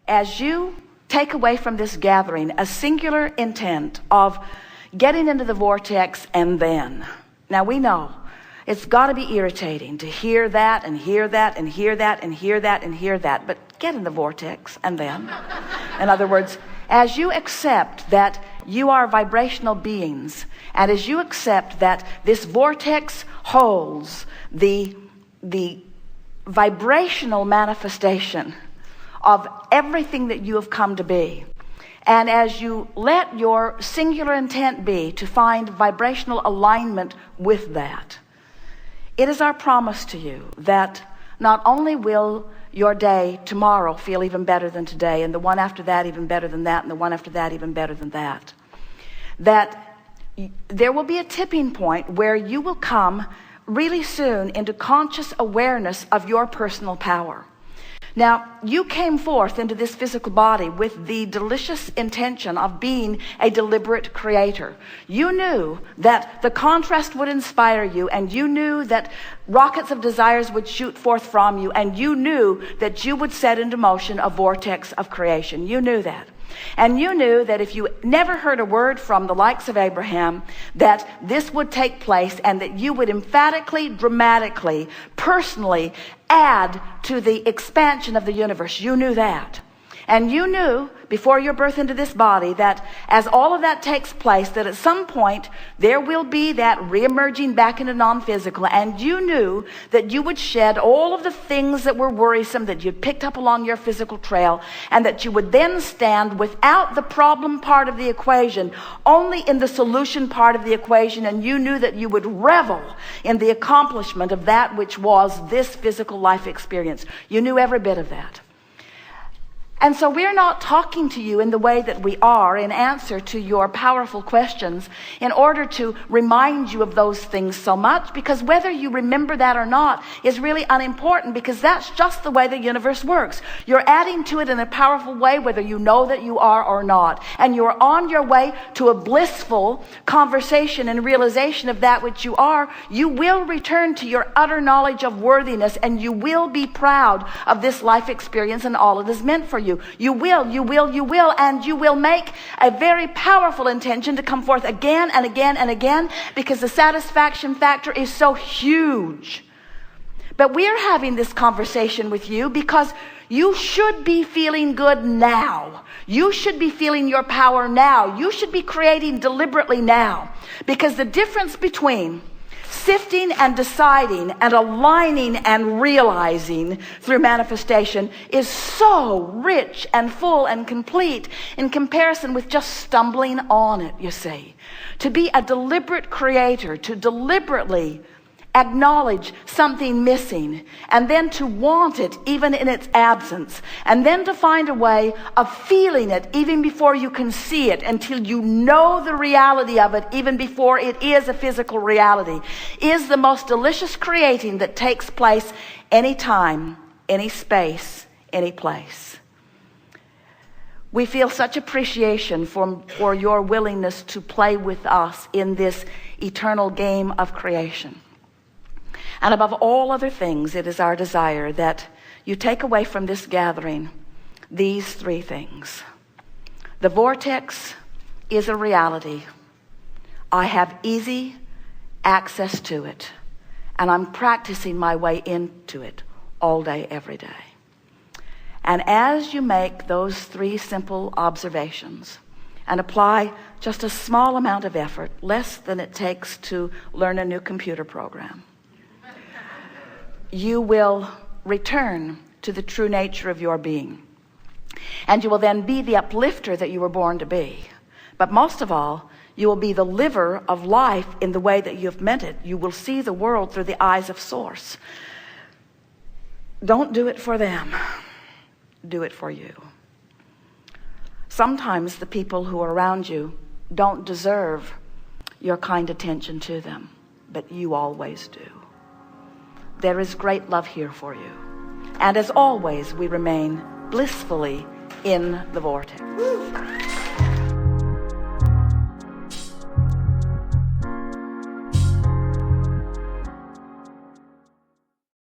as you take away from this gathering a singular intent of getting into the vortex, and then, now we know it's got to be irritating to hear that and hear that and hear that and hear that and hear that, but get in the vortex and then. In other words, as you accept that you are vibrational beings, and as you accept that this vortex holds the vibrational manifestation of everything that you have come to be, and as you let your singular intent be to find vibrational alignment with that, it is our promise to you that not only will your day tomorrow feel even better than today, and the one after that even better than that, and the one after that even better than that, that there will be a tipping point where you will come really soon into conscious awareness of your personal power. Now, you came forth into this physical body with the delicious intention of being a deliberate creator. You knew that the contrast would inspire you, and you knew that rockets of desires would shoot forth from you, and you knew that you would set into motion a vortex of creation. You knew that. And you knew that if you never heard a word from the likes of Abraham, that this would take place, and that you would emphatically, dramatically, personally add to the expansion of the universe. You knew that. And you knew before your birth into this body that as all of that takes place, that at some point there will be that re-emerging back into non-physical. And you knew that you would shed all of the things that were worrisome that you'd picked up along your physical trail, and that you would then stand without the problem part of the equation, only in the solution part of the equation. And you knew that you would revel in the accomplishment of that which was this physical life experience. You knew every bit of that. And so we're not talking to you in the way that we are in answer to your powerful questions in order to remind you of those things so much, because whether you remember that or not is really unimportant, because that's just the way the universe works. You're adding to it in a powerful way whether you know that you are or not. And you're on your way to a blissful conversation and realization of that which you are. You will return to your utter knowledge of worthiness, and you will be proud of this life experience and all it is meant for you. You will, and you will make a very powerful intention to come forth again and again and again, because the satisfaction factor is so huge. But we're having this conversation with you because you should be feeling good now. You should be feeling your power now. You should be creating deliberately now, because the difference between sifting and deciding and aligning and realizing through manifestation is so rich and full and complete in comparison with just stumbling on it, you see. To be a deliberate creator, to deliberately acknowledge something missing, and then to want it even in its absence, and then to find a way of feeling it even before you can see it, until you know the reality of it even before it is a physical reality, is the most delicious creating that takes place anytime, any space, any place. We feel such appreciation for your willingness to play with us in this eternal game of creation. And above all other things, it is our desire that you take away from this gathering these three things. The vortex is a reality. I have easy access to it, and I'm practicing my way into it all day, every day. And as you make those three simple observations and apply just a small amount of effort, less than it takes to learn a new computer program, you will return to the true nature of your being. And you will then be the uplifter that you were born to be. But most of all, you will be the liver of life in the way that you've meant it. You will see the world through the eyes of Source. Don't do it for them. Do it for you. Sometimes the people who are around you don't deserve your kind attention to them, but you always do. There is great love here for you. And as always, we remain blissfully in the vortex.